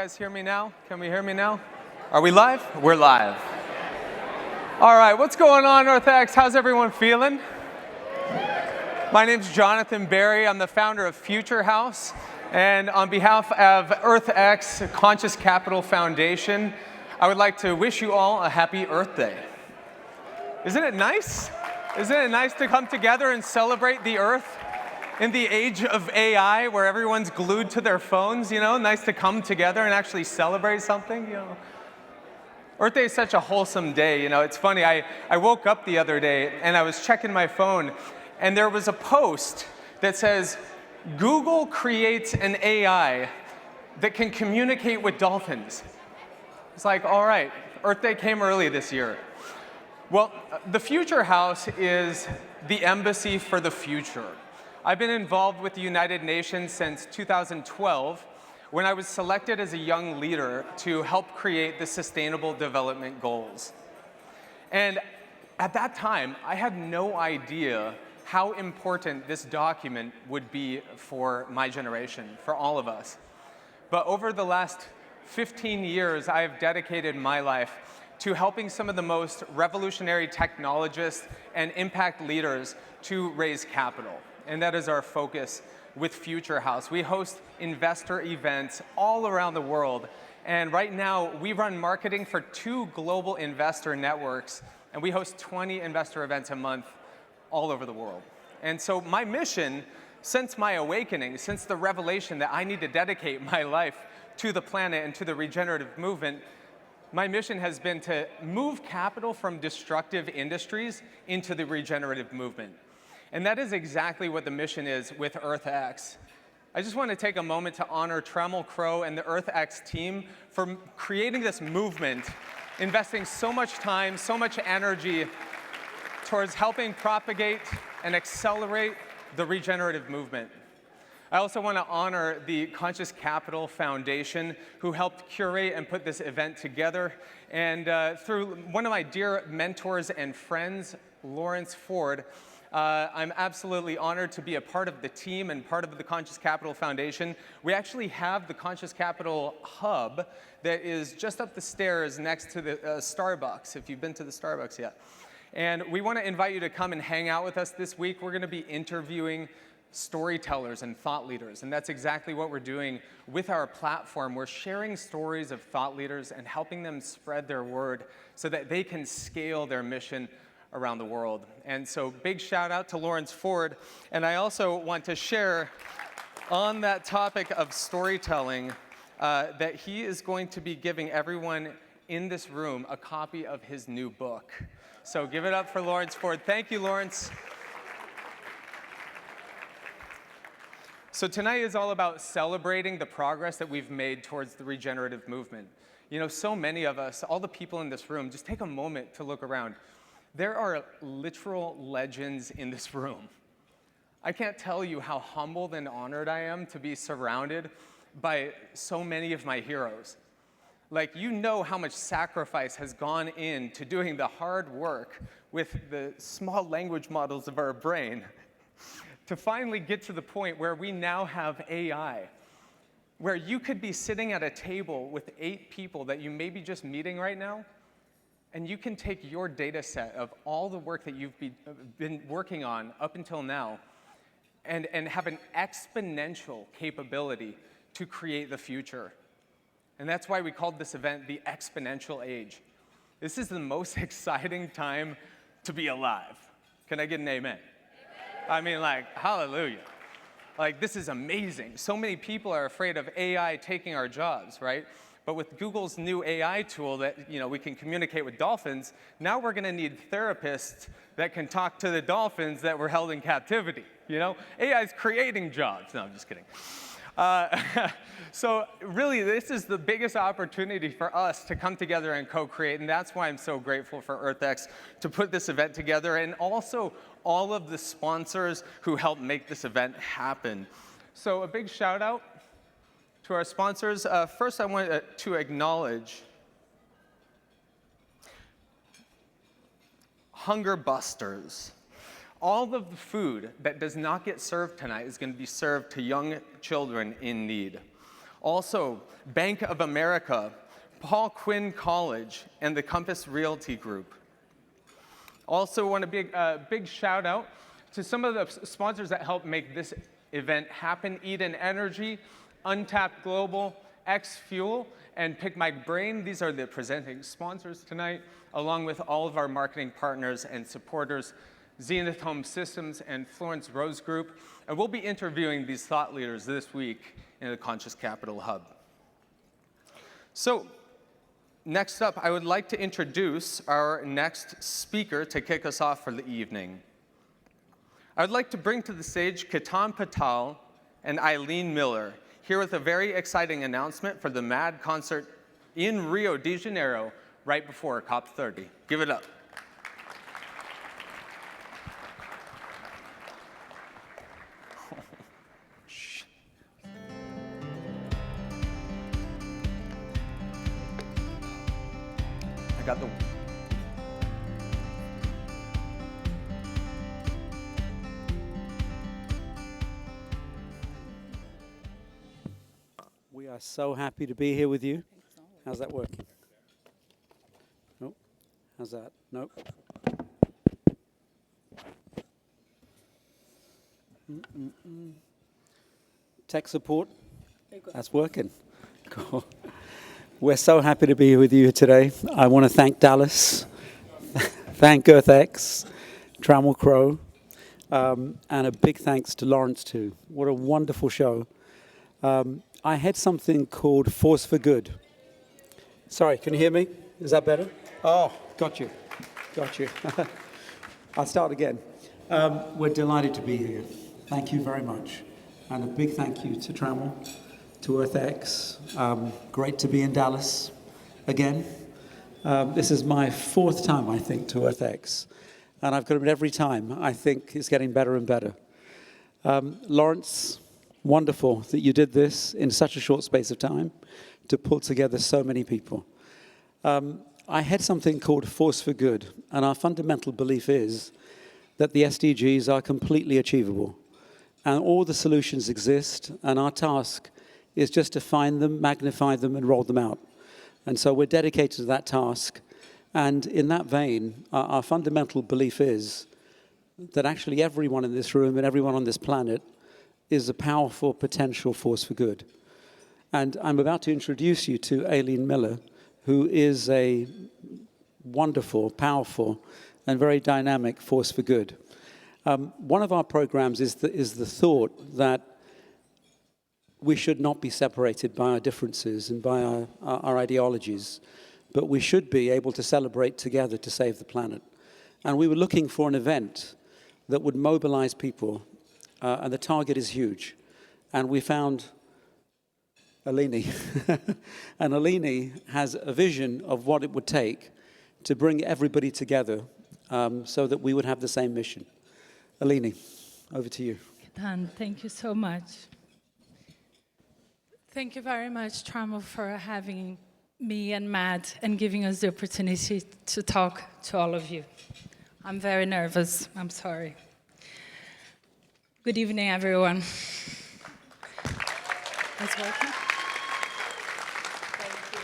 guys hear me now? Can we hear me now? Are we live? We're live. All right, what's going on, EarthX? How's everyone feeling? My name's Jonathan Barry. I'm the founder of FutureHouse. And on behalf of EarthX Conscious Capital Foundation, I would like to wish you all a happy Earth Day. Isn't it nice? Isn't it nice to come together and celebrate the Earth? In the age of AI, where everyone's glued to their phones, nice to come together and actually celebrate something, Earth Day is such a wholesome day, It's funny, I woke up the other day and I was checking my phone and there was a post that says, Google creates an AI that can communicate with dolphins. It's like, all right, Earth Day came early this year. Well, the Future House is the embassy for the future. I've been involved with the United Nations since 2012, when I was selected as a young leader to help create the Sustainable Development Goals. And at that time, I had no idea how important this document would be for my generation, for all of us. But over the last 15 years, I have dedicated my life to helping some of the most revolutionary technologists and impact leaders to raise capital. And that is our focus with Future House. We host investor events all around the world. And right now, we run marketing for 2 global investor networks, and we host 20 investor events a month all over the world. And so my mission, since my awakening, since the revelation that I need to dedicate my life to the planet and to the regenerative movement, my mission has been to move capital from destructive industries into the regenerative movement. And that is exactly what the mission is with EarthX. I just want to take a moment to honor Trammell and the EarthX team for creating this movement, investing so much time, so much energy towards helping propagate and accelerate the regenerative movement. I also want to honor the Conscious Capital Foundation, who helped curate and put this event together. And through one of my dear mentors and friends, Lawrence Ford, I'm absolutely honored to be a part of the team and part of the Conscious Capital Foundation. We actually have the Conscious Capital Hub that is just up the stairs next to the Starbucks, if you've been to the Starbucks yet. And we want to invite you to come and hang out with us this week. We're going to be interviewing storytellers and thought leaders, and that's exactly what we're doing with our platform. We're sharing stories of thought leaders and helping them spread their word so that they can scale their mission around the world. And so big shout out to Lawrence Ford. And I also want to share on that topic of storytelling that he is going to be giving everyone in this room a copy of his new book. So give it up for Lawrence Ford. Thank you, Lawrence. So tonight is all about celebrating the progress that we've made towards the regenerative movement. So many of us, all the people in this room, just take a moment to look around. There are literal legends in this room. I can't tell you how humbled and honored I am to be surrounded by so many of my heroes. How much sacrifice has gone into doing the hard work with the small language models of our brain to finally get to the point where we now have AI, where you could be sitting at a table with 8 people that you may be just meeting right now, and you can take your data set of all the work that you've been working on up until now and have an exponential capability to create the future. And that's why we called this event the Exponential Age. This is the most exciting time to be alive. Can I get an amen? I mean, hallelujah. This is amazing. So many people are afraid of AI taking our jobs, right? But with Google's new AI tool that we can communicate with dolphins, now we're going to need therapists that can talk to the dolphins that were held in captivity. AI is creating jobs. No, I'm just kidding. So really, this is the biggest opportunity for us to come together and co-create, and that's why I'm so grateful for EarthX to put this event together, and also all of the sponsors who helped make this event happen. So a big shout out to our sponsors. First, I want to acknowledge Hunger Busters. All of the food that does not get served tonight is going to be served to young children in need. Also, Bank of America, Paul Quinn College, and the Compass Realty Group. Also want a big shout out to some of the sponsors that helped make this event happen: Eden Energy, Untapped Global, X Fuel, and Pick My Brain. These are the presenting sponsors tonight, along with all of our marketing partners and supporters, Zenith Home Systems and Florence Rose Group. And we'll be interviewing these thought leaders this week in the Conscious Capital Hub. So, next up, I would like to introduce our next speaker to kick us off for the evening. I would like to bring to the stage Ketan Patel and Aline Miller, here with a very exciting announcement for the MAD concert in Rio de Janeiro, right before COP30. Give it up. I got the... We are so happy to be here with you. How's that working? Nope. How's that? Nope. Tech support? That's working. Cool. We're so happy to be here with you today. I want to thank Dallas, thank EarthX, Trammell Crow, and a big thanks to Lawrence too. What a wonderful show. I had something called Force for Good. Sorry, can you hear me? Is that better? Oh, got you. Got you. I'll start again. We're delighted to be here. Thank you very much. And a big thank you to Trammell, to EarthX. Great to be in Dallas again. This is my 4th time, I think, to EarthX. And I've got to admit, every time, I think it's getting better and better. Lawrence, wonderful that you did this in such a short space of time to pull together so many people. I had something called Force for Good, and our fundamental belief is that the SDGs are completely achievable, and all the solutions exist, and our task is just to find them, magnify them, and roll them out. And so we're dedicated to that task, and in that vein, our fundamental belief is that actually everyone in this room and everyone on this planet is a powerful potential force for good. And I'm about to introduce you to Aline Miller, who is a wonderful, powerful, and very dynamic force for good. One of our programs is the thought that we should not be separated by our differences and by our ideologies, but we should be able to celebrate together to save the planet. And we were looking for an event that would mobilize people, and the target is huge. And we found Aline. And Aline has a vision of what it would take to bring everybody together so that we would have the same mission. Aline, over to you. Ketan, thank you so much. Thank you very much, Trammell, for having me and Matt and giving us the opportunity to talk to all of you. I'm very nervous. I'm sorry. Good evening, everyone. It's working? Thank you.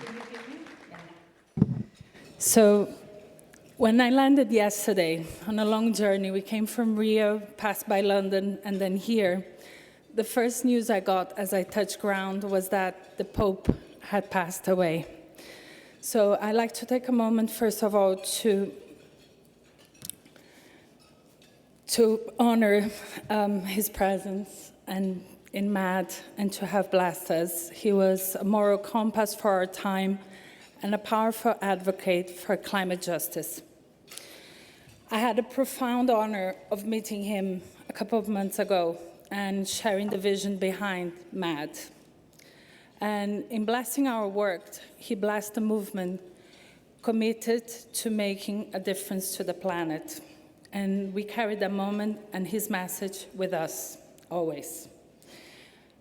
Can you hear me? Yeah. So, when I landed yesterday on a long journey, we came from Rio, passed by London, and then here. The first news I got as I touched ground was that the Pope had passed away. So I'd like to take a moment, first of all, to honor his presence and in MAD and to have blessed us. He was a moral compass for our time and a powerful advocate for climate justice. I had a profound honor of meeting him a couple of months ago and sharing the vision behind MAD. And in blessing our work, he blessed a movement committed to making a difference to the planet. And we carry that moment and his message with us, always.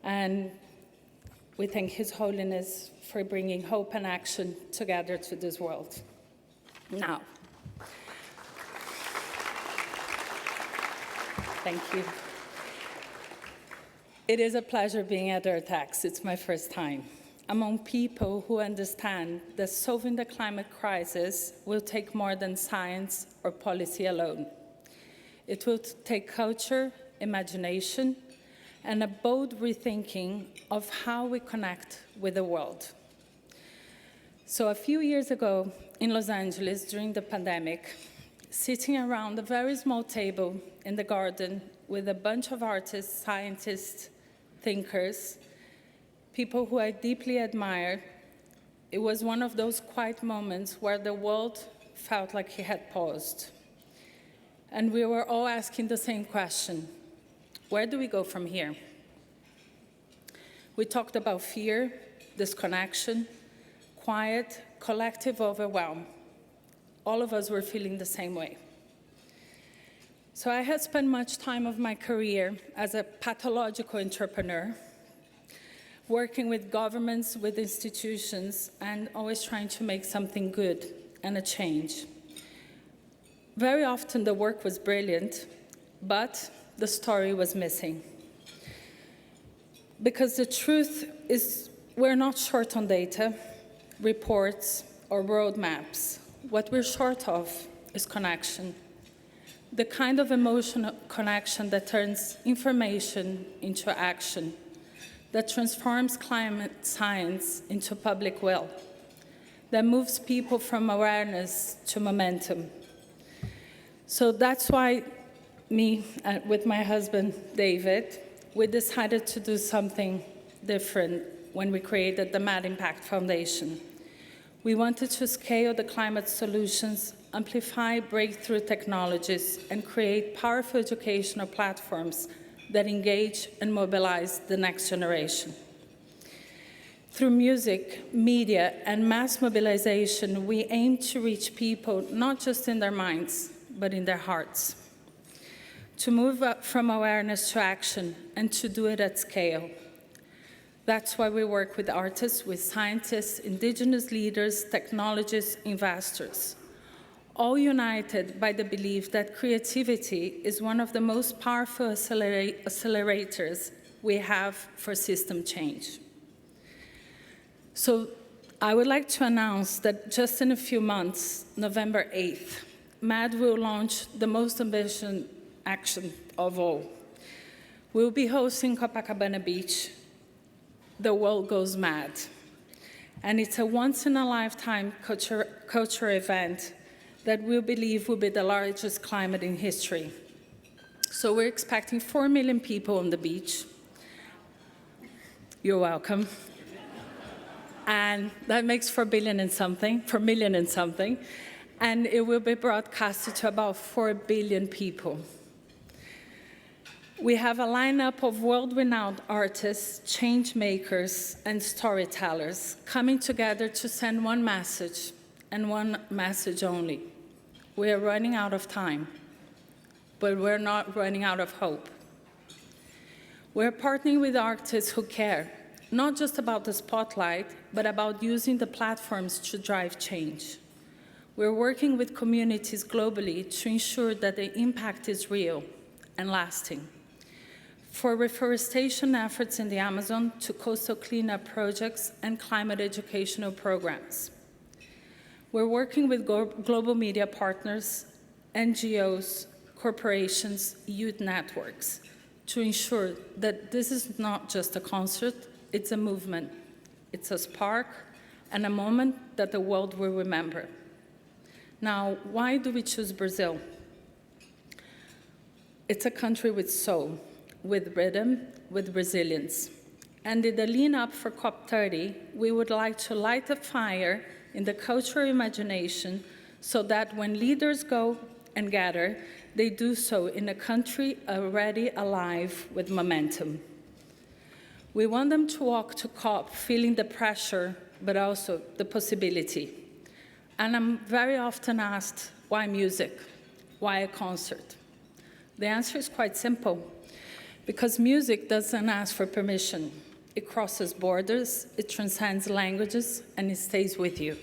And we thank His Holiness for bringing hope and action together to this world. Now, thank you. It is a pleasure being at EarthX. It's my first time. Among people who understand that solving the climate crisis will take more than science or policy alone. It will take culture, imagination, and a bold rethinking of how we connect with the world. So a few years ago in Los Angeles during the pandemic, sitting around a very small table in the garden with a bunch of artists, scientists, thinkers, people who I deeply admire, it was one of those quiet moments where the world felt like it had paused. And we were all asking the same question: where do we go from here? We talked about fear, disconnection, quiet, collective overwhelm. All of us were feeling the same way. So I had spent much time of my career as a pathological entrepreneur, working with governments, with institutions, and always trying to make something good and a change. Very often the work was brilliant, but the story was missing. Because the truth is, we're not short on data, reports, or roadmaps. What we're short of is connection. The kind of emotional connection that turns information into action, that transforms climate science into public will, that moves people from awareness to momentum. So that's why me, with my husband, David, we decided to do something different when we created the Mad Impact Foundation. We wanted to scale the climate solutions, amplify breakthrough technologies, and create powerful educational platforms that engage and mobilize the next generation. Through music, media, and mass mobilization, we aim to reach people not just in their minds, but in their hearts. To move up from awareness to action and to do it at scale. That's why we work with artists, with scientists, indigenous leaders, technologists, investors, all united by the belief that creativity is one of the most powerful accelerators we have for system change. So I would like to announce that just in a few months, November 8th, MAD will launch the most ambitious action of all. We'll be hosting Copacabana Beach. The world goes mad. And it's a once-in-a-lifetime culture event that we believe will be the largest climate in history. So we're expecting 4 million people on the beach. You're welcome. And that makes 4 million and something. And it will be broadcasted to about 4 billion people. We have a lineup of world-renowned artists, changemakers, and storytellers coming together to send one message, and one message only. We are running out of time, but we're not running out of hope. We're partnering with artists who care, not just about the spotlight, but about using the platforms to drive change. We're working with communities globally to ensure that the impact is real and lasting. For reforestation efforts in the Amazon to coastal cleanup projects and climate educational programs. We're working with global media partners, NGOs, corporations, youth networks to ensure that this is not just a concert, it's a movement. It's a spark and a moment that the world will remember. Now, why do we choose Brazil? It's a country with soul, with rhythm, with resilience. And in the lean-up for COP30, we would like to light a fire in the cultural imagination so that when leaders go and gather, they do so in a country already alive with momentum. We want them to walk to COP feeling the pressure, but also the possibility. And I'm very often asked, why music? Why a concert? The answer is quite simple. Because music doesn't ask for permission. It crosses borders, it transcends languages, and it stays with you.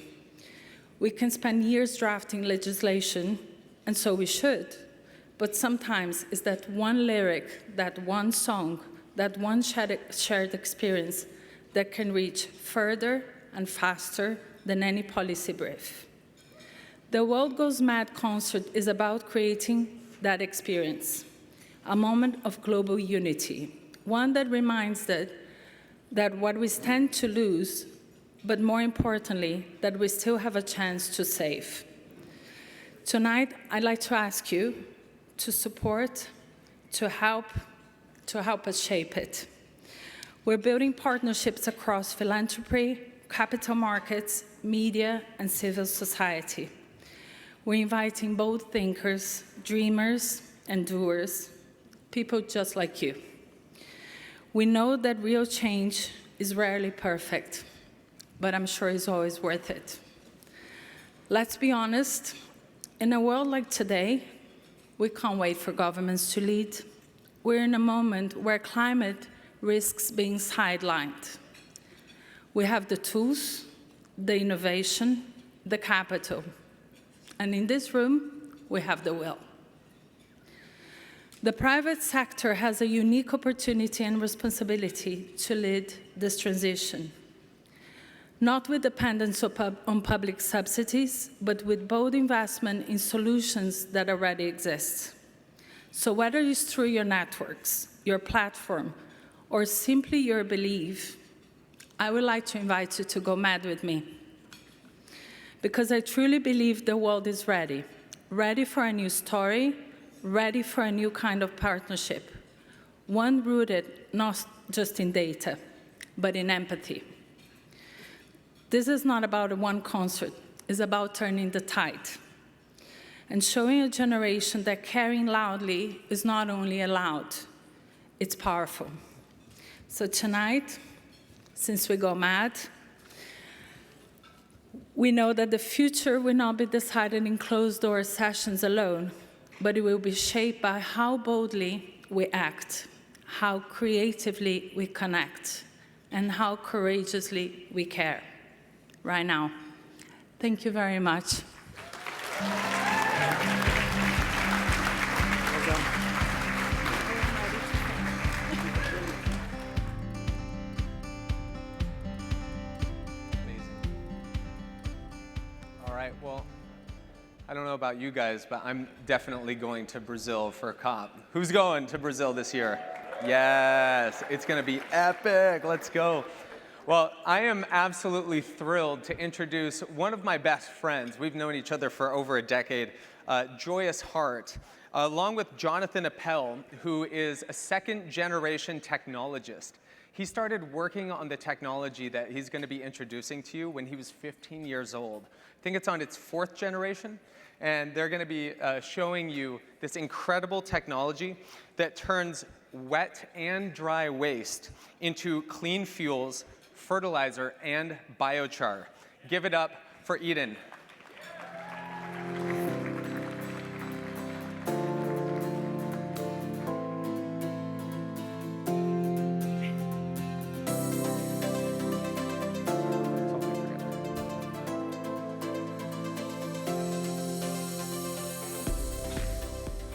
We can spend years drafting legislation, and so we should. But sometimes it's that one lyric, that one song, that one shared experience that can reach further and faster than any policy brief. The World Goes Mad concert is about creating that experience, a moment of global unity, one that reminds that what we stand to lose, but more importantly, that we still have a chance to save. Tonight, I'd like to ask you to support, to help us shape it. We're building partnerships across philanthropy, capital markets, media, and civil society. We're inviting bold thinkers, dreamers, and doers, people just like you. We know that real change is rarely perfect, but I'm sure it's always worth it. Let's be honest, in a world like today, we can't wait for governments to lead. We're in a moment where climate risks being sidelined. We have the tools, the innovation, the capital, and in this room, we have the will. The private sector has a unique opportunity and responsibility to lead this transition, not with dependence on public subsidies, but with bold investment in solutions that already exist. So whether it's through your networks, your platform, or simply your belief, I would like to invite you to go mad with me. Because I truly believe the world is ready for a new story, ready for a new kind of partnership, one rooted not just in data, but in empathy. This is not about a one concert, it's about turning the tide and showing a generation that caring loudly is not only allowed, it's powerful. So tonight, since we go mad, we know that the future will not be decided in closed-door sessions alone, but it will be shaped by how boldly we act, how creatively we connect, and how courageously we care. Right now. Thank you very much. All right, well, I don't know about you guys, but I'm definitely going to Brazil for a COP. Who's going to Brazil this year? Yes, it's going to be epic. Let's go. Well, I am absolutely thrilled to introduce one of my best friends. We've known each other for over a decade, Joyous Hart, along with Jonathan Appel, who is a second-generation technologist. He started working on the technology that he's going to be introducing to you when he was 15 years old. I think it's on its 4th generation, and they're going to be showing you this incredible technology that turns wet and dry waste into clean fuels, fertilizer, and biochar. Give it up for Eden.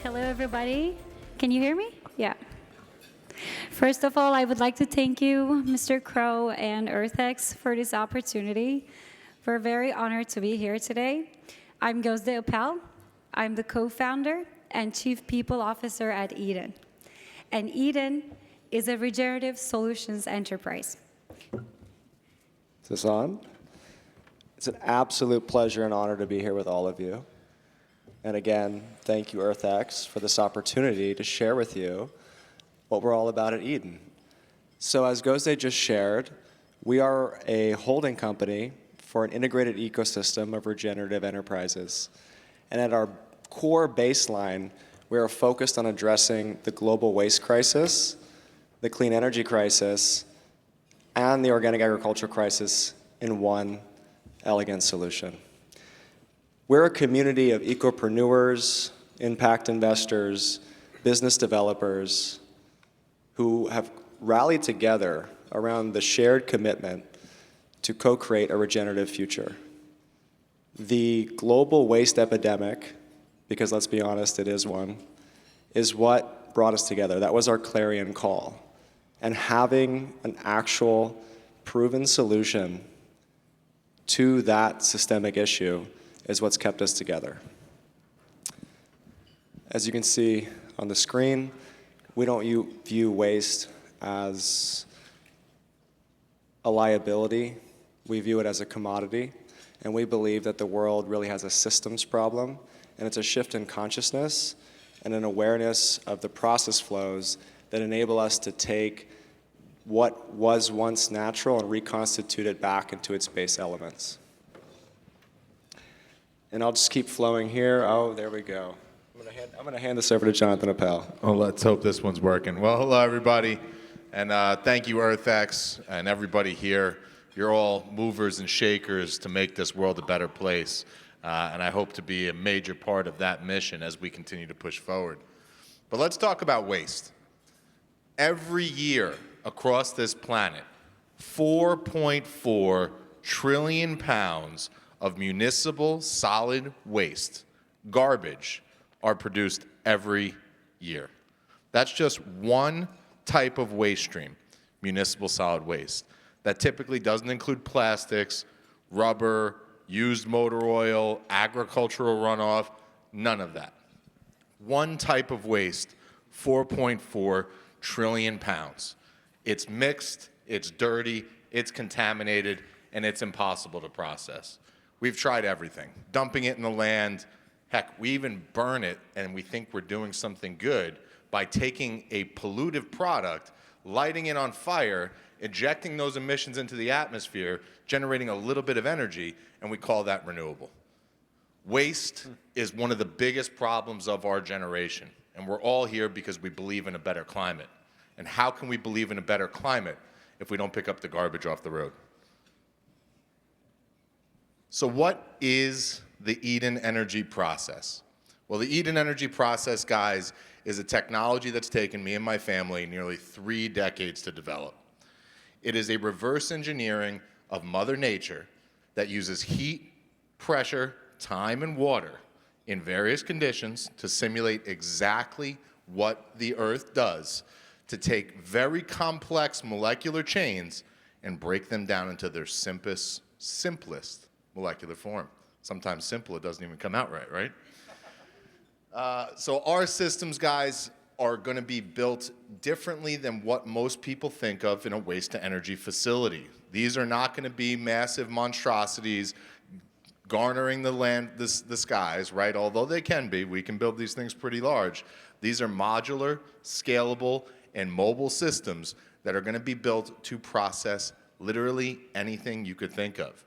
Hello, everybody. Can you hear me? Yeah. First of all, I would like to thank you, Mr. Crow and EarthX, for this opportunity. We're very honored to be here today. I'm Gozde Appel. I'm the co-founder and chief people officer at Eden. And Eden is a regenerative solutions enterprise. Is this on? It's an absolute pleasure and honor to be here with all of you. And again, thank you, EarthX, for this opportunity to share with you what we're all about at Eden. So as Gozde just shared, we are a holding company for an integrated ecosystem of regenerative enterprises. And at our core baseline, we are focused on addressing the global waste crisis, the clean energy crisis, and the organic agriculture crisis in one elegant solution. We're a community of ecopreneurs, impact investors, business developers, who have rallied together around the shared commitment to co-create a regenerative future. The global waste epidemic, because let's be honest, it is one, is what brought us together. That was our clarion call. and having an actual proven solution to that systemic issue is what's kept us together. As you can see on the screen, we don't view waste as a liability. We view it as a commodity, and we believe that the world really has a systems problem, and it's a shift in consciousness and an awareness of the process flows that enable us to take what was once natural and reconstitute it back into its base elements. And I'll just keep flowing here. Oh, there we go. I'm going to hand this over to Jonathan Appel. Well, let's hope this one's working. Well, hello, everybody. And thank you, EarthX, and everybody here. You're all movers and shakers to make this world a better place. And I hope to be a major part of that mission as we continue to push forward. But let's talk about waste. Every year across this planet, 4.4 trillion pounds of municipal solid waste, garbage, are produced every year. That's just one type of waste stream, municipal solid waste. That typically doesn't include plastics, rubber, used motor oil, agricultural runoff, none of that. One type of waste, 4.4 trillion pounds. It's mixed, it's dirty, it's contaminated, and it's impossible to process. We've tried everything, dumping it in the land. Heck, we even burn it, and we think we're doing something good by taking a pollutive product, lighting it on fire, ejecting those emissions into the atmosphere, generating a little bit of energy, and we call that renewable. Waste is one of the biggest problems of our generation, and we're all here because we believe in a better climate. And how can we believe in a better climate if we don't pick up the garbage off the road? So what is the Eden Energy process? Well, the Eden Energy process, guys, is a technology that's taken me and my family nearly 3 decades to develop. It is a reverse engineering of Mother Nature that uses heat, pressure, time, and water in various conditions to simulate exactly what the Earth does, to take very complex molecular chains and break them down into their simplest molecular form. Sometimes simple, it doesn't even come out right? So our systems, guys, are going to be built differently than what most people think of in a waste-to-energy facility. These are not going to be massive monstrosities garnering the skies, right? Although they can be, we can build these things pretty large. These are modular, scalable, and mobile systems that are going to be built to process literally anything you could think of.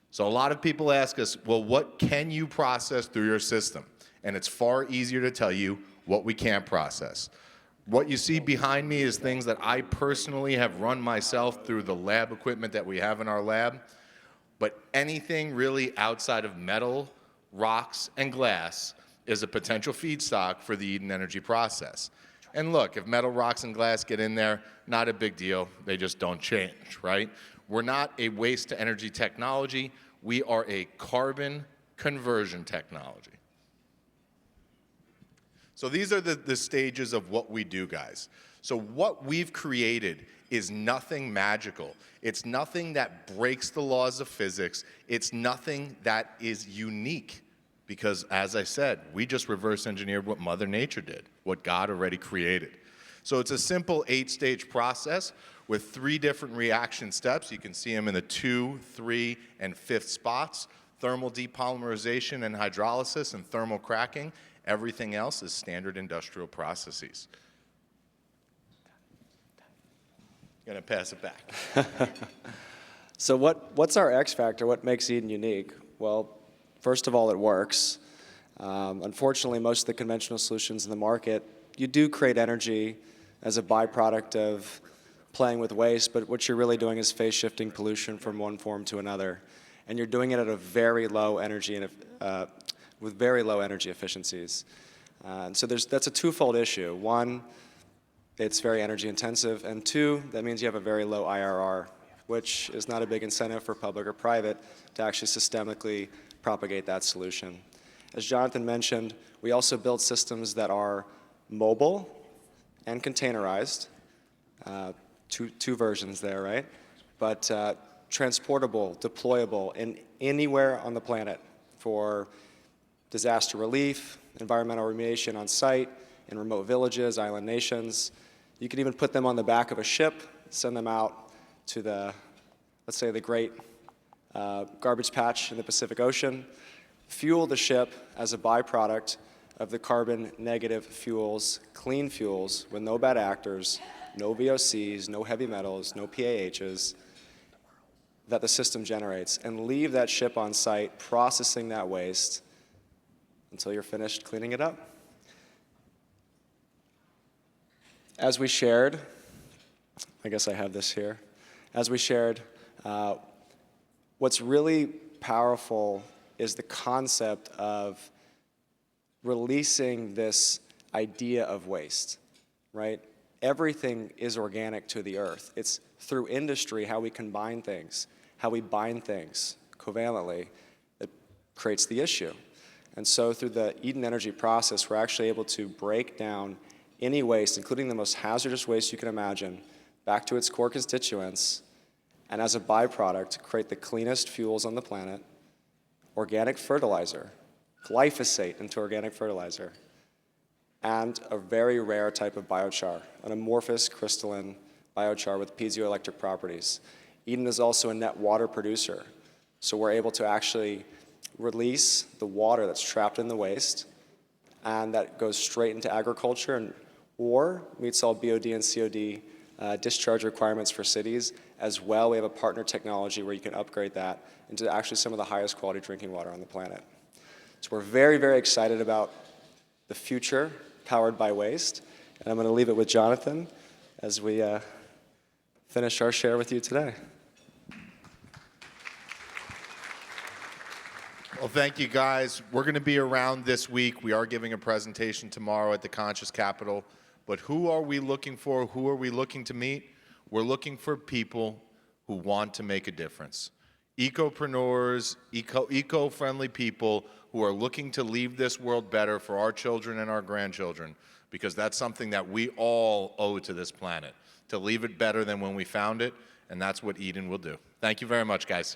So a lot of people ask us, well, what can you process through your system? And it's far easier to tell you what we can't process. What you see behind me is things that I personally have run myself through the lab equipment that we have in our lab. But anything really outside of metal, rocks, and glass is a potential feedstock for the Eden Energy process. And look, if metal, rocks, and glass get in there, not a big deal. They just don't change, right? We're not a waste-to-energy technology. We are a carbon conversion technology. So these are the stages of what we do, guys. So what we've created is nothing magical. It's nothing that breaks the laws of physics. It's nothing that is unique. Because, as I said, we just reverse engineered what Mother Nature did, what God already created. So it's a simple 8-stage process with 3 different reaction steps. You can see them in the 2, 3, and 5th spots. Thermal depolymerization and hydrolysis and thermal cracking. Everything else is standard industrial processes. Gonna pass it back. So what's our X factor? What makes Eden unique? Well, first of all, it works. Unfortunately, most of the conventional solutions in the market, you do create energy as a byproduct of playing with waste, but what you're really doing is phase shifting pollution from one form to another. And you're doing it at a very low energy and with very low energy efficiencies. And so that's a twofold issue. One, it's very energy intensive, and 2, that means you have a very low IRR, which is not a big incentive for public or private to actually systemically propagate that solution. As Jonathan mentioned, we also build systems that are mobile and containerized two versions there, right? But transportable, deployable in anywhere on the planet for disaster relief, environmental remediation on site, in remote villages, island nations. You can even put them on the back of a ship, send them out to the, let's say, the great garbage patch in the Pacific Ocean, fuel the ship as a byproduct of the carbon negative fuels, clean fuels with no bad actors, no VOCs, no heavy metals, no PAHs that the system generates, and leave that ship on site processing that waste until you're finished cleaning it up. As we shared, I guess I have this here. As we shared, what's really powerful is the concept of releasing this idea of waste, right? Everything is organic to the earth. It's through industry how we combine things, how we bind things covalently that creates the issue. And so through the Eden Energy process, we're actually able to break down any waste, including the most hazardous waste you can imagine, back to its core constituents, and as a byproduct, create the cleanest fuels on the planet, organic fertilizer, glyphosate into organic fertilizer, and a very rare type of biochar, an amorphous crystalline biochar with piezoelectric properties. Eden is also a net water producer, so we're able to actually release the water that's trapped in the waste, and that goes straight into agriculture or meets all BOD and COD discharge requirements for cities. As well, we have a partner technology where you can upgrade that into actually some of the highest quality drinking water on the planet. So we're very, very excited about the future powered by waste. And I'm going to leave it with Jonathan as we finish our share with you today. Well, thank you, guys. We're going to be around this week. We are giving a presentation tomorrow at the Conscious Capitol. But who are we looking for? Who are we looking to meet? We're looking for people who want to make a difference. Ecopreneurs, eco-friendly people who are looking to leave this world better for our children and our grandchildren, because that's something that we all owe to this planet, to leave it better than when we found it, and that's what Eden will do. Thank you very much, guys.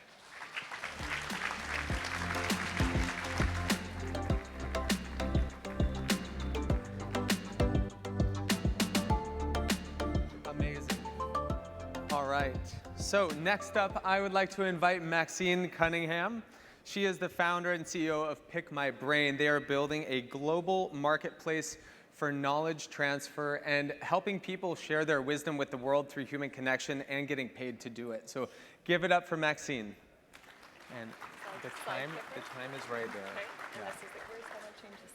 So next up, I would like to invite Maxine Cunningham. She is the founder and CEO of Pick My Brain. They are building a global marketplace for knowledge transfer and helping people share their wisdom with the world through human connection and getting paid to do it. So give it up for Maxine. And the time is right there. Okay. Yeah. And this is where's how do I change this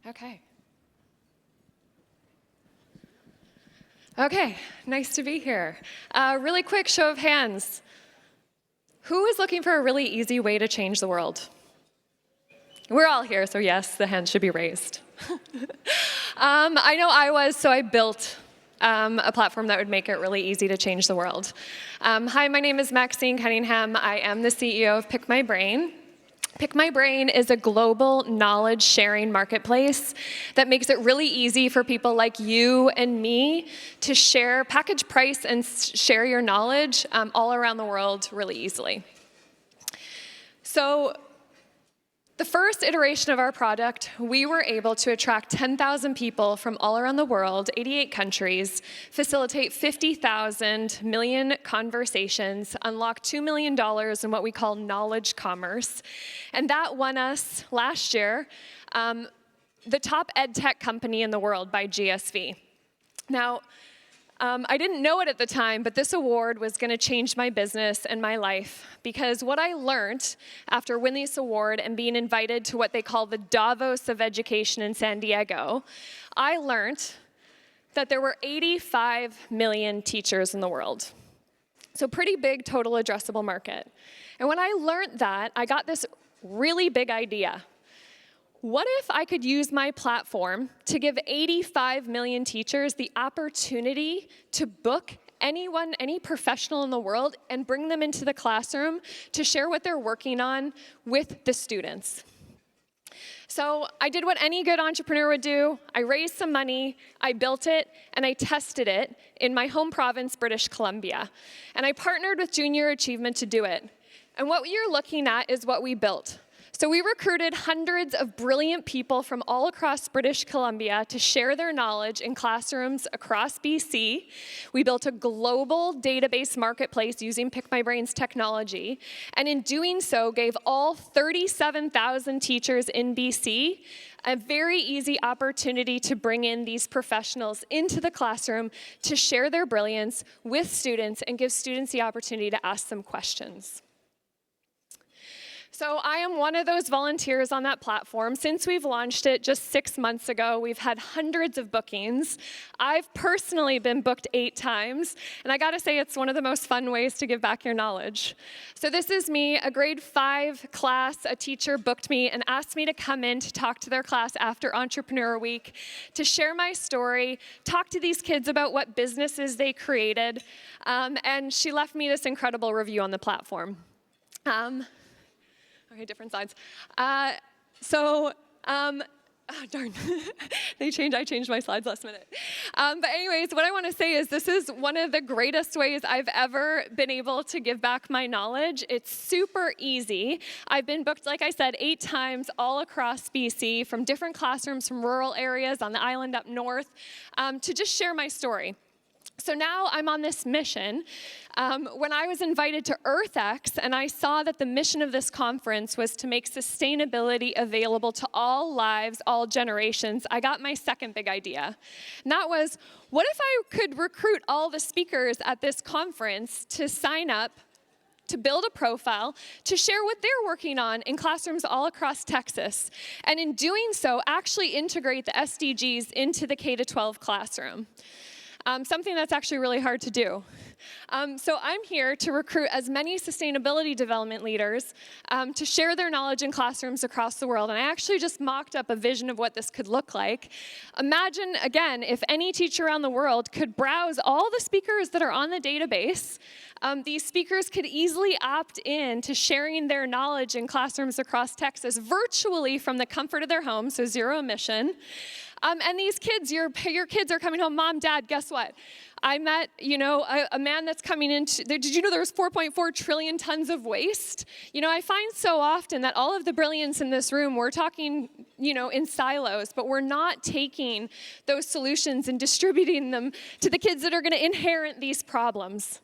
slide? Okay. Okay, nice to be here. Really quick show of hands. Who is looking for a really easy way to change the world? We're all here, so yes, the hand should be raised. I know I was, so I built a platform that would make it really easy to change the world. Hi, my name is Maxine Cunningham. I am the CEO of Pick My Brain. Pick My Brain is a global knowledge sharing marketplace that makes it really easy for people like you and me to share, package price and share your knowledge all around the world really easily. So the first iteration of our product, we were able to attract 10,000 people from all around the world, 88 countries, facilitate 50,000 million conversations, unlock $2 million in what we call knowledge commerce. And that won us last year the top ed tech company in the world by GSV. Now, I didn't know it at the time, but this award was going to change my business and my life, because what I learned after winning this award and being invited to what they call the Davos of Education in San Diego, I learned that there were 85 million teachers in the world. So pretty big total addressable market. And when I learned that, I got this really big idea. What if I could use my platform to give 85 million teachers the opportunity to book anyone, any professional in the world, and bring them into the classroom to share what they're working on with the students? So I did what any good entrepreneur would do. I raised some money, I built it, and I tested it in my home province, British Columbia. And I partnered with Junior Achievement to do it. And what you're looking at is what we built. So we recruited hundreds of brilliant people from all across British Columbia to share their knowledge in classrooms across BC. We built a global database marketplace using Pick My Brain's technology, and in doing so, gave all 37,000 teachers in BC a very easy opportunity to bring in these professionals into the classroom to share their brilliance with students and give students the opportunity to ask them questions. So I am one of those volunteers on that platform. Since we've launched it just 6 months ago, we've had hundreds of bookings. I've personally been booked 8 times, and I gotta say it's one of the most fun ways to give back your knowledge. So this is me, a grade 5 class, a teacher booked me and asked me to come in to talk to their class after Entrepreneur Week, to share my story, talk to these kids about what businesses they created, and she left me this incredible review on the platform. Okay, different sides. Oh, darn. I changed my slides last minute. But anyways, what I want to say is this is one of the greatest ways I've ever been able to give back my knowledge. It's super easy. I've been booked, like I said, 8 times all across BC from different classrooms from rural areas on the island up north to just share my story. So now I'm on this mission. When I was invited to EarthX and I saw that the mission of this conference was to make sustainability available to all lives, all generations, I got my second big idea. And that was, what if I could recruit all the speakers at this conference to sign up, to build a profile, to share what they're working on in classrooms all across Texas, and in doing so, actually integrate the SDGs into the K-12 classroom. Something that's actually really hard to do. So I'm here to recruit as many sustainability development leaders to share their knowledge in classrooms across the world. And I actually just mocked up a vision of what this could look like. Imagine, again, if any teacher around the world could browse all the speakers that are on the database. These speakers could easily opt in to sharing their knowledge in classrooms across Texas virtually from the comfort of their home, so zero emission. And these kids, your kids are coming home, Mom, Dad, guess what? I met, a man that's coming into, did you know there was 4.4 trillion tons of waste? I find so often that all of the brilliance in this room, we're talking, in silos, but we're not taking those solutions and distributing them to the kids that are gonna inherit these problems.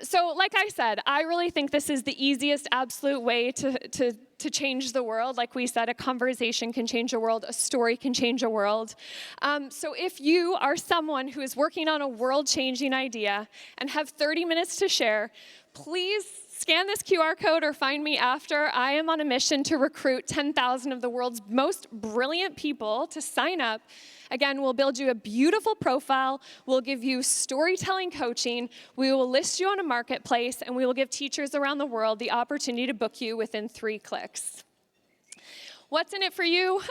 So like I said, I really think this is the easiest absolute way to change the world. Like we said, a conversation can change a world, a story can change a world. So if you are someone who is working on a world-changing idea and have 30 minutes to share, please scan this QR code or find me after. I am on a mission to recruit 10,000 of the world's most brilliant people to sign up. Again, we'll build you a beautiful profile, we'll give you storytelling coaching, we will list you on a marketplace, and we will give teachers around the world the opportunity to book you within 3 clicks. What's in it for you?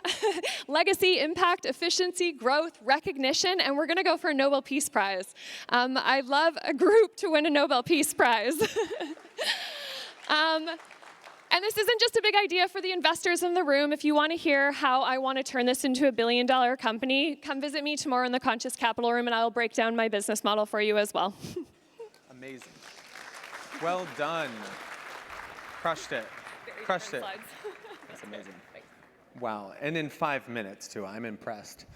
Legacy, impact, efficiency, growth, recognition, and we're gonna go for a Nobel Peace Prize. I'd love a group to win a Nobel Peace Prize. And this isn't just a big idea for the investors in the room. If you want to hear how I want to turn this into a billion-dollar company, come visit me tomorrow in the Conscious Capital Room, and I'll break down my business model for you as well. Amazing. Well done. Crushed it. Crushed it. That's amazing. Wow, and in 5 minutes, too. I'm impressed.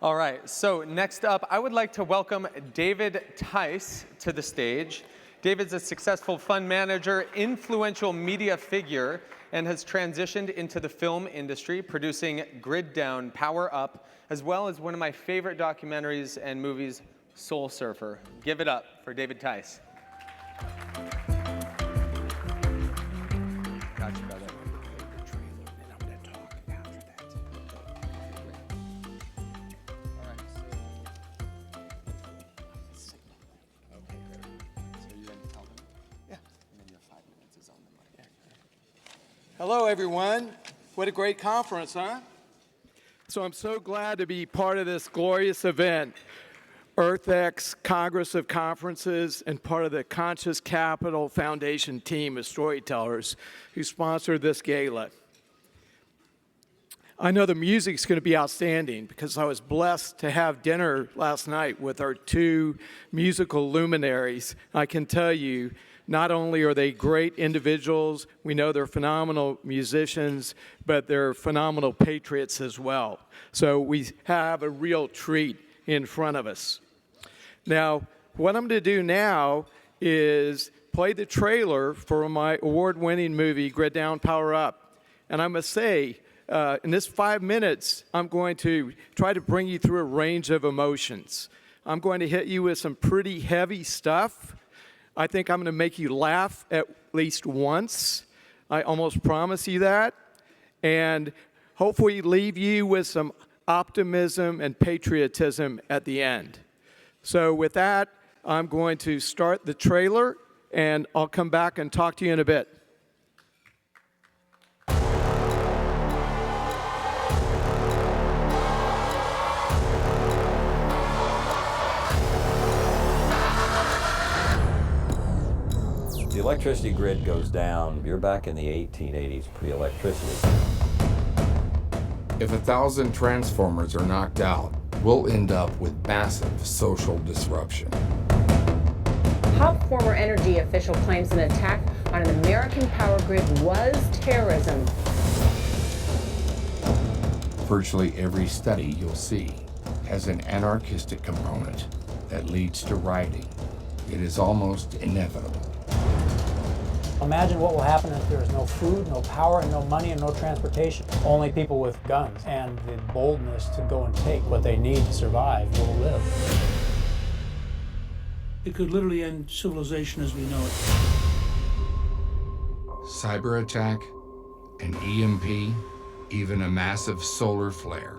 All right, so next up, I would like to welcome David Tice to the stage. David's a successful fund manager, influential media figure, and has transitioned into the film industry, producing Grid Down, Power Up, as well as one of my favorite documentaries and movies, Soul Surfer. Give it up for David Tice. Gotcha, brother. Hello, everyone. What a great conference, huh? So I'm so glad to be part of this glorious event, EarthX Congress of Conferences, and part of the Conscious Capital Foundation team of storytellers who sponsored this gala. I know the music's going to be outstanding because I was blessed to have dinner last night with our two musical luminaries. I can tell you, not only are they great individuals, we know they're phenomenal musicians, but they're phenomenal patriots as well. So we have a real treat in front of us. Now, what I'm going to do now is play the trailer for my award-winning movie, Grid Down, Power Up. And I must say, in this 5 minutes, I'm going to try to bring you through a range of emotions. I'm going to hit you with some pretty heavy stuff. I think I'm going to make you laugh at least once. I almost promise you that. And hopefully leave you with some optimism and patriotism at the end. So with that, I'm going to start the trailer, and I'll come back and talk to you in a bit. The electricity grid goes down. You're back in the 1880s, pre-electricity. If 1,000 transformers are knocked out, we'll end up with massive social disruption. Top former energy official claims an attack on an American power grid was terrorism. Virtually every study you'll see has an anarchistic component that leads to rioting. It is almost inevitable. Imagine what will happen if there is no food, no power, and no money, and no transportation. Only people with guns and the boldness to go and take what they need to survive will live. It could literally end civilization as we know it. Cyber attack, an EMP, even a massive solar flare.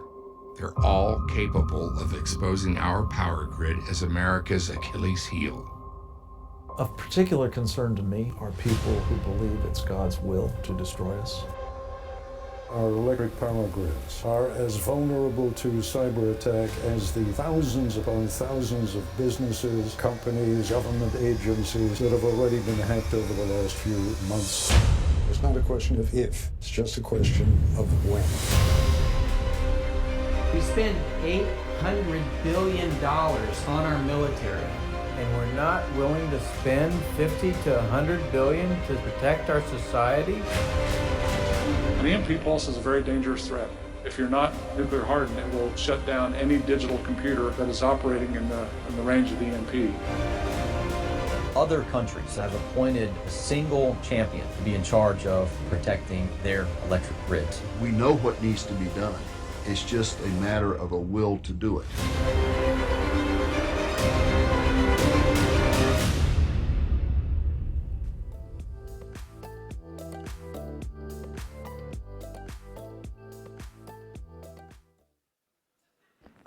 They're all capable of exposing our power grid as America's Achilles heel. Of particular concern to me are people who believe it's God's will to destroy us. Our electric power grids are as vulnerable to cyber attack as the thousands upon thousands of businesses, companies, government agencies that have already been hacked over the last few months. It's not a question of if, it's just a question of when. We spend $800 billion on our military. And we're not willing to spend 50 to 100 billion to protect our society? An EMP pulse is a very dangerous threat. If you're not nuclear hardened, it will shut down any digital computer that is operating in the range of the EMP. Other countries have appointed a single champion to be in charge of protecting their electric grids. We know what needs to be done. It's just a matter of a will to do it.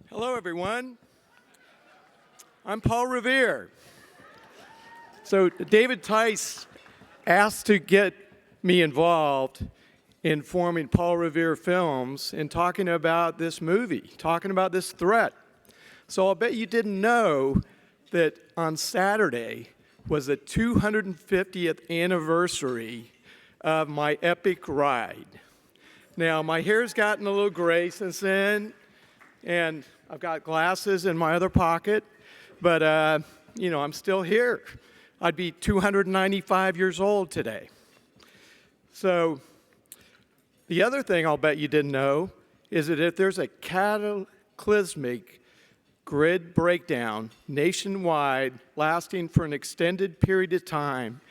Hello, everyone. I'm Paul Revere. So David Tice asked to get me involved in forming Paul Revere Films and talking about this movie, talking about this threat. So I'll bet you didn't know that on Saturday was the 250th anniversary of my epic ride. Now, my hair's gotten a little gray since then, and I've got glasses in my other pocket, but, you know, I'm still here. I'd be 295 years old today. So the other thing I'll bet you didn't know is that if there's a cataclysmic grid breakdown nationwide lasting for an extended period of time,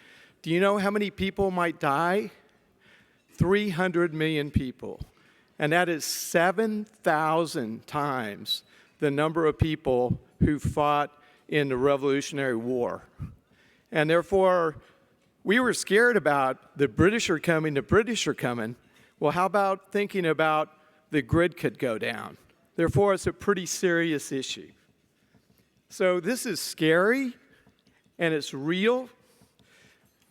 do you know how many people might die? 300 million people. And that is 7,000 times the number of people who fought in the Revolutionary War. And therefore, we were scared about the British are coming, the British are coming. Well, how about thinking about the grid could go down? Therefore, it's a pretty serious issue. So this is scary, and it's real.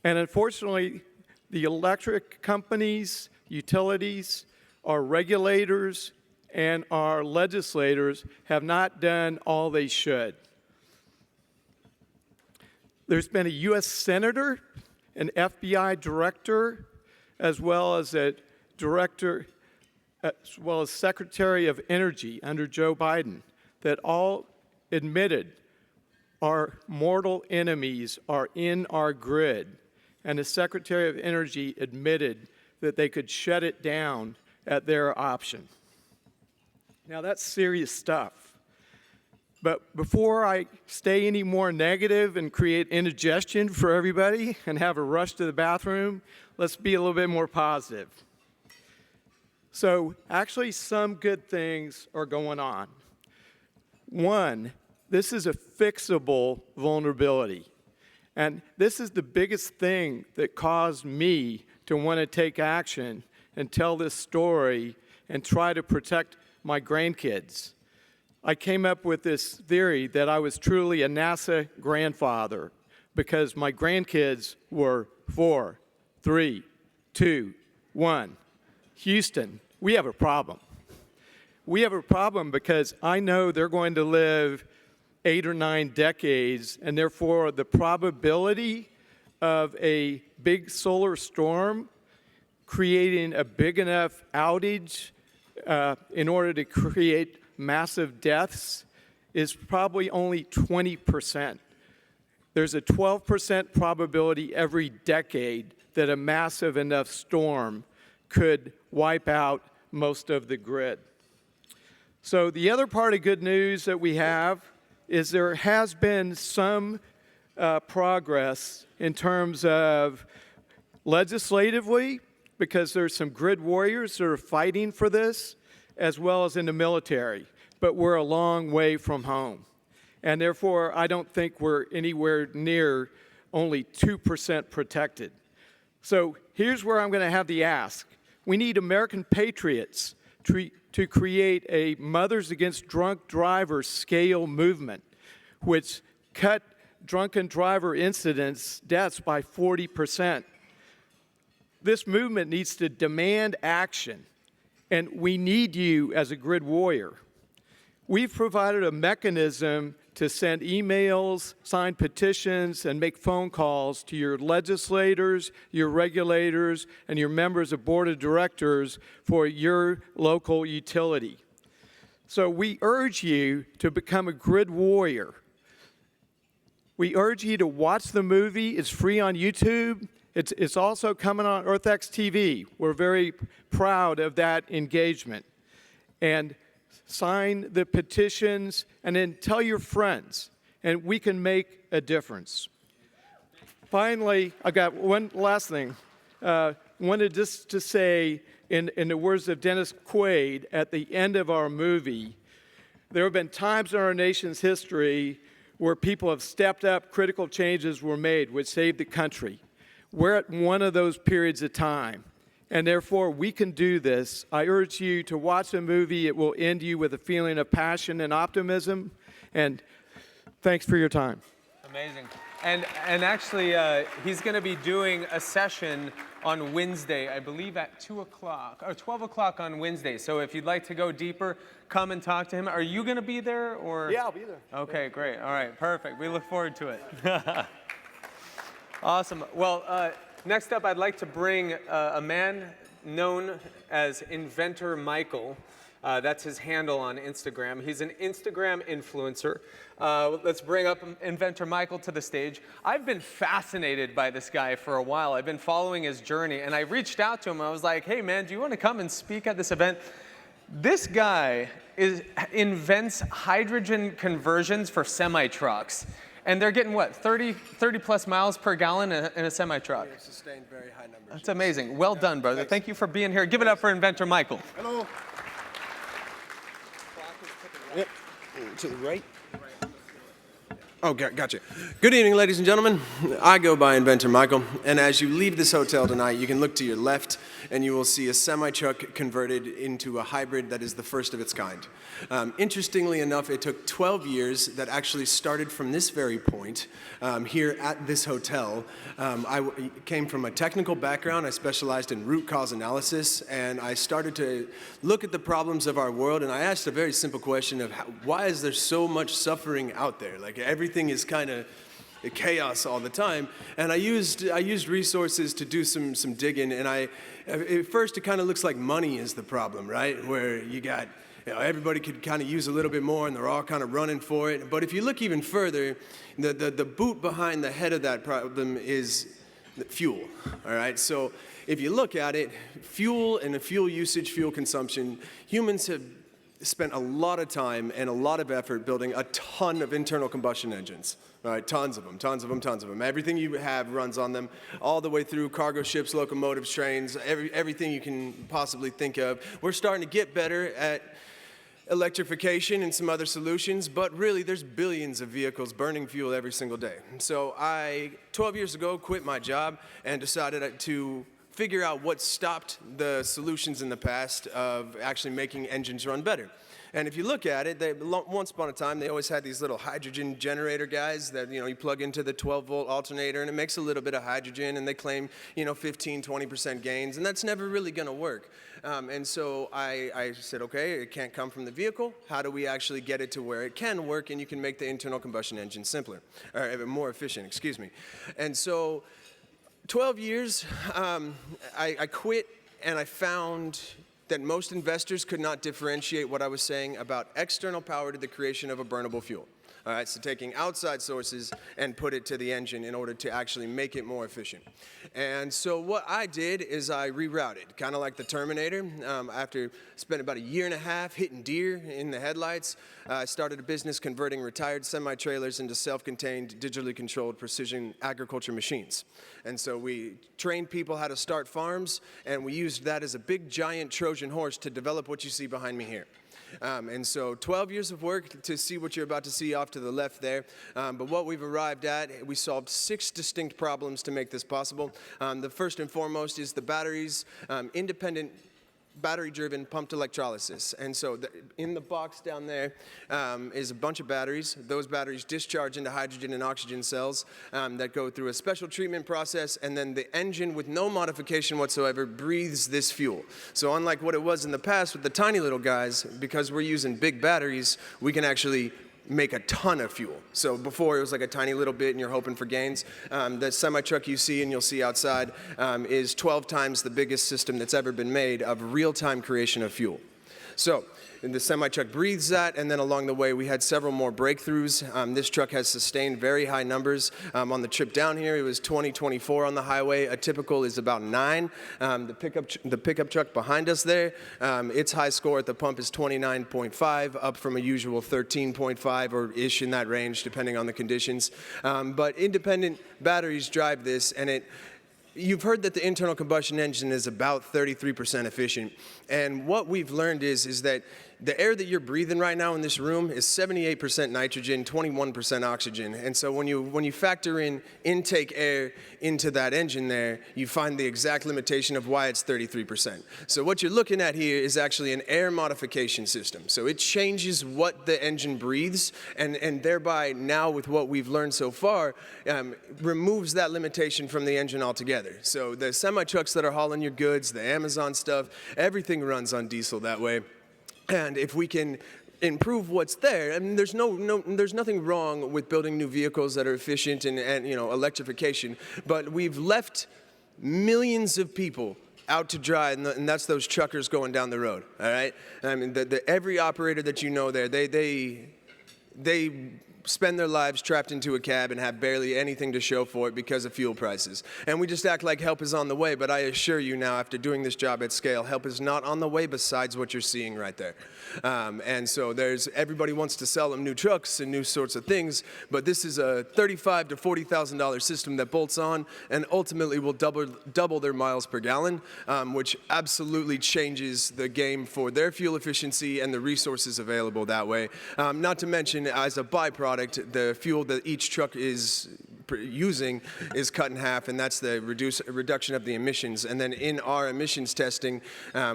And unfortunately, the electric companies, utilities, our regulators, and our legislators have not done all they should. There's been a U.S. senator, an FBI director, as well as a director as well as Secretary of Energy under Joe Biden, that all admitted our mortal enemies are in our grid. And the Secretary of Energy admitted that they could shut it down at their option. Now, that's serious stuff. But before I stay any more negative and create indigestion for everybody and have a rush to the bathroom, let's be a little bit more positive. So actually, some good things are going on. One, this is a fixable vulnerability. And this is the biggest thing that caused me to want to take action and tell this story and try to protect my grandkids. I came up with this theory that I was truly a NASA grandfather because my grandkids were 4, 3, 2, 1. Houston, we have a problem. We have a problem because I know they're going to live 8 or 9 decades, and therefore the probability of a big solar storm creating a big enough outage in order to create massive deaths is probably only 20%. There's a 12% probability every decade that a massive enough storm could wipe out most of the grid. So the other part of good news that we have is there has been some progress in terms of legislatively, because there's some grid warriors that are fighting for this, as well as in the military, but we're a long way from home. And therefore, I don't think we're anywhere near only 2% protected. So here's where I'm going to have the ask. We need American patriots to create a Mothers Against Drunk Drivers scale movement, which cut drunken driver incidents, deaths by 40%. This movement needs to demand action, and we need you as a grid warrior. We've provided a mechanism to send emails, sign petitions, and make phone calls to your legislators, your regulators, and your members of board of directors for your local utility. So we urge you to become a grid warrior. We urge you to watch the movie. It's free on YouTube. It's also coming on EarthX TV. We're very proud of that engagement. And sign the petitions, and then tell your friends, and we can make a difference. Finally, I got one last thing. Wanted just to say, in the words of Dennis Quaid at the end of our movie, there have been times in our nation's history where people have stepped up, critical changes were made, which saved the country. We're at one of those periods of time. And therefore, we can do this. I urge you to watch the movie. It will end you with a feeling of passion and optimism. And thanks for your time. Amazing. And actually, he's going to be doing a session on Wednesday, I believe at 2 o'clock, or 12 o'clock on Wednesday. So if you'd like to go deeper, come and talk to him. Are you going to be there? Or? Yeah, I'll be there. Okay, great. All right, perfect. We look forward to it. Awesome. Well, next up, I'd like to bring a man known as Inventor Michael. That's his handle on Instagram. He's an Instagram influencer. Let's bring up Inventor Michael to the stage. I've been fascinated by this guy for a while. I've been following his journey, and I reached out to him. I was like, hey, man, do you want to come and speak at this event? This guy invents hydrogen conversions for semi-trucks. And they're getting, what, 30 plus miles per gallon in a semi-truck? We have sustained very high numbers. That's amazing. Well done, brother. Thank you for being here. Give it up for Inventor Michael. Hello. Yep. To the right. Oh, gotcha. Good evening, ladies and gentlemen. I go by Inventor Michael, and as you leave this hotel tonight, you can look to your left, and you will see a semi-truck converted into a hybrid that is the first of its kind. Interestingly enough, it took 12 years that actually started from this very point here at this hotel. I came from a technical background. I specialized in root cause analysis, and I started to look at the problems of our world, and I asked a very simple question of why is there so much suffering out there? Like everything is kind of chaos all the time. And I used resources to do some digging, and at first it kind of looks like money is the problem, right? Where you got, everybody could kind of use a little bit more, and they're all kind of running for it. But if you look even further, the boot behind the head of that problem is fuel, all right? So if you look at it, fuel and the fuel usage, fuel consumption, humans have spent a lot of time and a lot of effort building a ton of internal combustion engines. All right, tons of them. Everything you have runs on them, all the way through cargo ships, locomotives, trains, everything you can possibly think of. We're starting to get better at electrification and some other solutions, but really there's billions of vehicles burning fuel every single day. So I, 12 years ago, quit my job and decided to figure out what stopped the solutions in the past of actually making engines run better. And if you look at it, once upon a time, they always had these little hydrogen generator guys that, you plug into the 12-volt alternator and it makes a little bit of hydrogen, and they claim, 15, 20% gains, and that's never really going to work. And so I said, okay, it can't come from the vehicle. How do we actually get it to where it can work and you can make the internal combustion engine simpler, or more efficient, excuse me. And so 12 years, I quit, and I found that most investors could not differentiate what I was saying about external power to the creation of a burnable fuel. All right, so taking outside sources and put it to the engine in order to actually make it more efficient. And so what I did is I rerouted, kind of like the Terminator. After spending about a year and a half hitting deer in the headlights, I started a business converting retired semi-trailers into self-contained, digitally controlled precision agriculture machines. And so we trained people how to start farms, and we used that as a big, giant Trojan horse to develop what you see behind me here. And so 12 years of work to see what you're about to see off to the left there. But what we've arrived at, we solved 6 distinct problems to make this possible. The first and foremost is the batteries, independent battery-driven pumped electrolysis. And so in the box down there is a bunch of batteries. Those batteries discharge into hydrogen and oxygen cells that go through a special treatment process, and then the engine, with no modification whatsoever, breathes this fuel. So unlike what it was in the past with the tiny little guys, because we're using big batteries, we can actually make a ton of fuel. So before it was like a tiny little bit and you're hoping for gains. The semi-truck you see and you'll see outside is 12 times the biggest system that's ever been made of real-time creation of fuel. So the semi-truck breathes that, and then along the way we had several more breakthroughs. This truck has sustained very high numbers. On the trip down here, it was 20, 24 on the highway. A typical is about 9. The pickup truck behind us there, its high score at the pump is 29.5, up from a usual 13.5 or ish in that range, depending on the conditions. But independent batteries drive this, and you've heard that the internal combustion engine is about 33% efficient. And what we've learned is that the air that you're breathing right now in this room is 78% nitrogen, 21% oxygen. And so when you factor in intake air into that engine there, you find the exact limitation of why it's 33%. So what you're looking at here is actually an air modification system. So it changes what the engine breathes, and thereby now with what we've learned so far, removes that limitation from the engine altogether. So the semi-trucks that are hauling your goods, the Amazon stuff, everything runs on diesel that way. And if we can improve what's there, I mean, there's nothing wrong with building new vehicles that are efficient and electrification, but we've left millions of people out to dry, and that's those truckers going down the road. All right, I mean, every operator that you know there, they spend their lives trapped into a cab and have barely anything to show for it because of fuel prices. And we just act like help is on the way, but I assure you now, after doing this job at scale, help is not on the way besides what you're seeing right there. And so everybody wants to sell them new trucks and new sorts of things, but this is a $35,000 to $40,000 system that bolts on and ultimately will double their miles per gallon, which absolutely changes the game for their fuel efficiency and the resources available that way. Not to mention, as a byproduct, the fuel that each truck is using is cut in half, and that's the reduction of the emissions. And then in our emissions testing,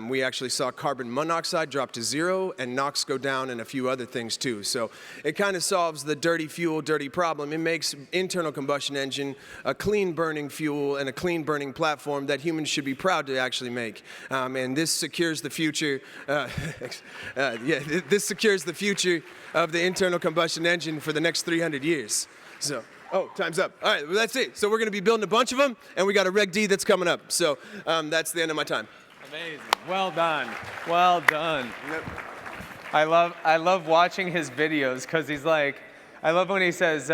we actually saw carbon monoxide drop to 0 and NOx go down and a few other things too. So it kind of solves the dirty fuel, dirty problem. It makes internal combustion engine a clean burning fuel and a clean burning platform that humans should be proud to actually make. And this secures the future. This secures the future of the internal combustion engine for the next 300 years. So Oh, time's up. All right, well, that's it. So we're going to be building a bunch of them, and we got a Reg D that's coming up. So that's the end of my time. Amazing. Well done. Well done. Yep. I love watching his videos because he's like, I love when he says,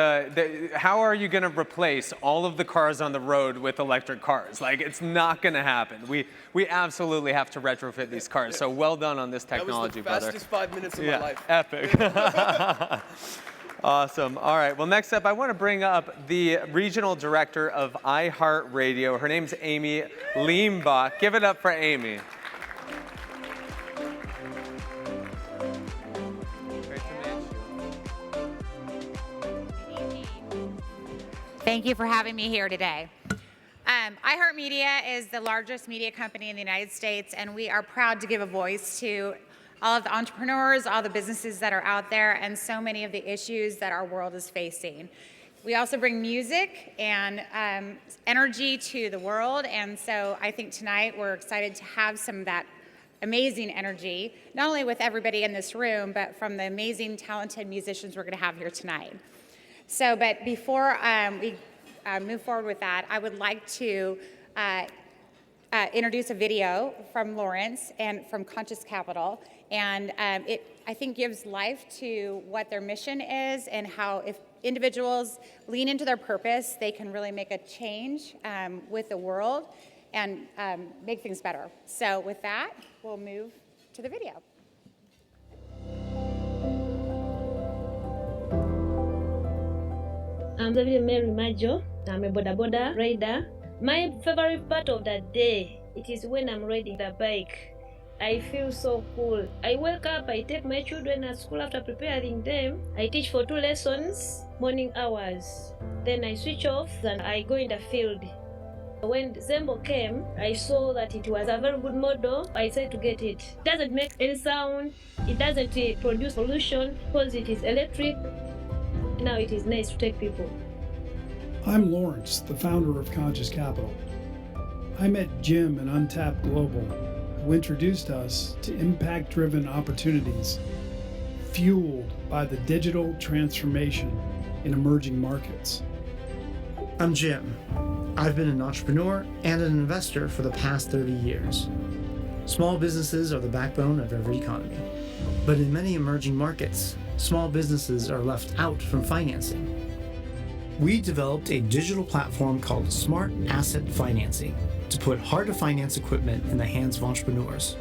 how are you going to replace all of the cars on the road with electric cars? Like, it's not going to happen. We absolutely have to retrofit these cars. So well done on this technology, brother. That was the fastest 5 minutes of my life. Epic. Awesome. All right. Well, next up, I want to bring up the regional director of iHeart Radio. Her name's Amy Leimbach. Give it up for Amy. Thank you for having me here today. iHeart Media is the largest media company in the United States, and we are proud to give a voice to all of the entrepreneurs, all the businesses that are out there, and so many of the issues that our world is facing. We also bring music and energy to the world, and so I think tonight we're excited to have some of that amazing energy, not only with everybody in this room, but from the amazing, talented musicians we're going to have here tonight. So, but before we move forward with that, I would like to introduce a video from Lawrence and from Conscious Capital. And it, I think, gives life to what their mission is and how if individuals lean into their purpose, they can really make a change with the world and make things better. So with that, we'll move to the video. I'm David Mary Majo. I'm a boda rider. My favorite part of the day, it is when I'm riding the bike. I feel so cool. I wake up, I take my children at school after preparing them. I teach for 2 lessons, morning hours. Then I switch off and I go in the field. When Zembo came, I saw that it was a very good model. I decided to get it. It doesn't make any sound. It doesn't produce pollution because it is electric. Now it is nice to take people. I'm Lawrence, the founder of Conscious Capital. I met Jim and Untapped Global, who introduced us to impact-driven opportunities fueled by the digital transformation in emerging markets. I'm Jim. I've been an entrepreneur and an investor for the past 30 years. Small businesses are the backbone of every economy. But in many emerging markets, small businesses are left out from financing. We developed a digital platform called Smart Asset Financing to put hard-to-finance equipment in the hands of entrepreneurs,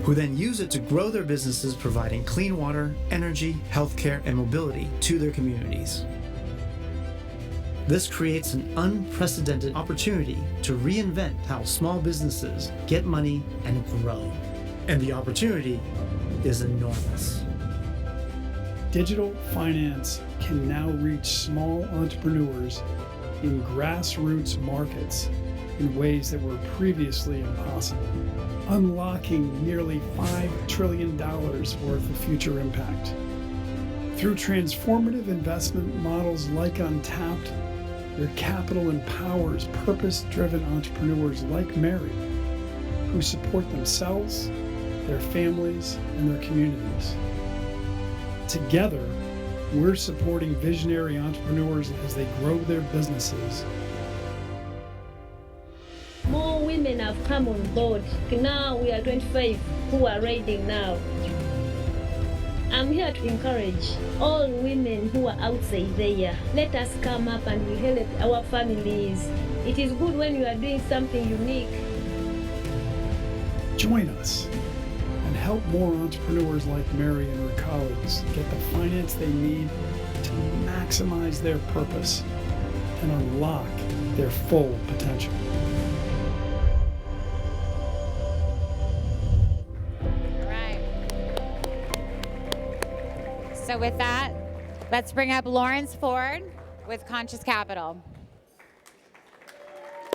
who then use it to grow their businesses providing clean water, energy, healthcare, and mobility to their communities. This creates an unprecedented opportunity to reinvent how small businesses get money and grow. And the opportunity is enormous. Digital finance can now reach small entrepreneurs in grassroots markets in ways that were previously impossible, unlocking nearly $5 trillion worth of future impact. Through transformative investment models like Untapped, your capital empowers purpose-driven entrepreneurs like Mary, who support themselves, their families, and their communities. Together, we're supporting visionary entrepreneurs as they grow their businesses. More women have come on board. Now we are 25 who are riding now. I'm here to encourage all women who are outside there. Let us come up and we help our families. It is good when you are doing something unique. Join us and help more entrepreneurs like Mary and her colleagues get the finance they need to maximize their purpose and unlock their full potential. So with that, let's bring up Lawrence Ford with Conscious Capital.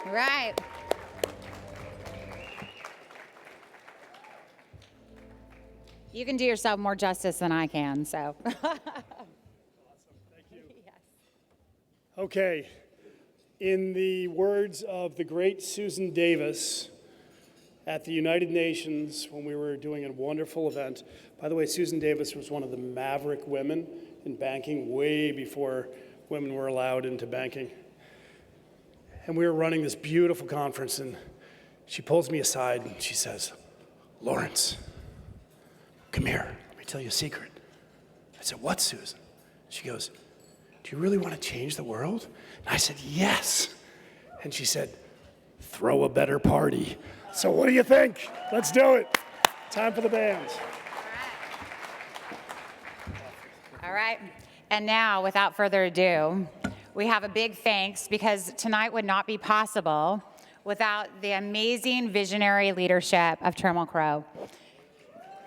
Right. You can do yourself more justice than I can, so. Awesome. Thank you. Yes. Okay. In the words of the great Susan Davis at the United Nations when we were doing a wonderful event. By the way, Susan Davis was one of the maverick women in banking way before women were allowed into banking. And we were running this beautiful conference, and she pulls me aside and she says, "Lawrence, come here, let me tell you a secret." I said, "What, Susan?" She goes, "Do you really want to change the world?" And I said, "Yes." And she said, "Throw a better party." So what do you think? Let's do it. Time for the bands. All right. And now, without further ado, we have a big thanks, because tonight would not be possible without the amazing visionary leadership of Trammell Crow.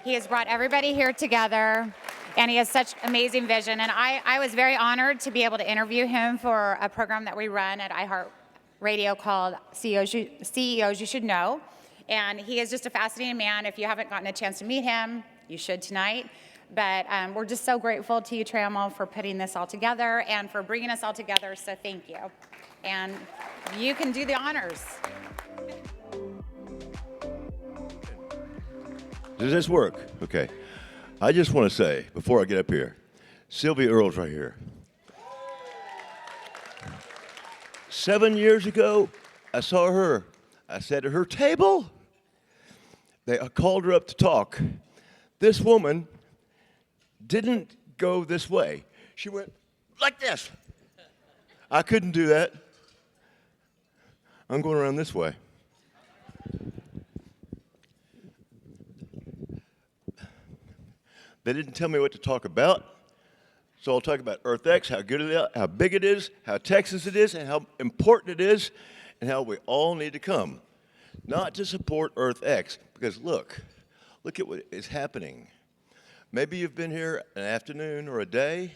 He has brought everybody here together, and he has such amazing vision. And I was very honored to be able to interview him for a program that we run at iHeart Radio called CEOs You Should Know. And he is just a fascinating man. If you haven't gotten a chance to meet him, you should tonight. But we're just so grateful to you, Trammell, for putting this all together and for bringing us all together, so thank you. And you can do the honors. Does this work? Okay. I just want to say, before I get up here, Sylvia Earle's right here. 7 years ago, I saw her. I sat at her table. I called her up to talk. This woman didn't go this way. She went like this. I couldn't do that. I'm going around this way. They didn't tell me what to talk about, so I'll talk about EarthX, how good it is, how big it is, how Texas it is, and how important it is, and how we all need to come. Not to support EarthX, because look at what is happening. Maybe you've been here an afternoon or a day.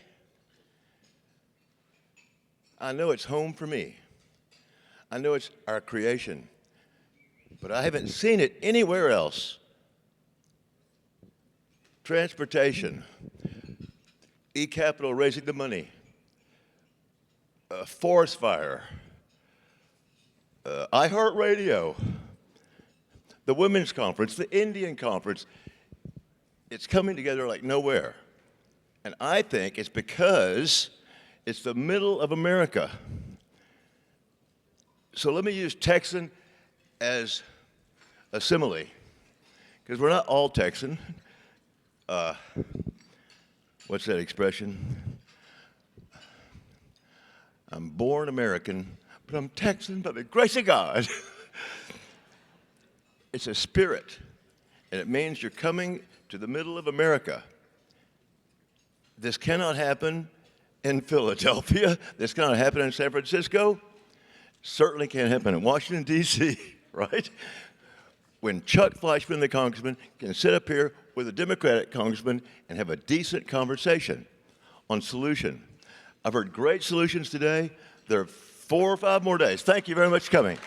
I know it's home for me. I know it's our creation, but I haven't seen it anywhere else. Transportation, eCapital raising the money, forest fire, iHeart Radio, the Women's Conference, the Indian Conference. It's coming together like nowhere. And I think it's because it's the middle of America. So let me use Texan as a simile, because we're not all Texan. What's that expression? I'm born American, but I'm Texan by the grace of God. It's a spirit, and it means you're coming to the middle of America. This cannot happen in Philadelphia. This cannot happen in San Francisco. Certainly can't happen in Washington, D.C., right? When Chuck Fleischman, the congressman, can sit up here with a Democratic congressman and have a decent conversation on solution. I've heard great solutions today. There are 4 or 5 more days. Thank you very much for coming.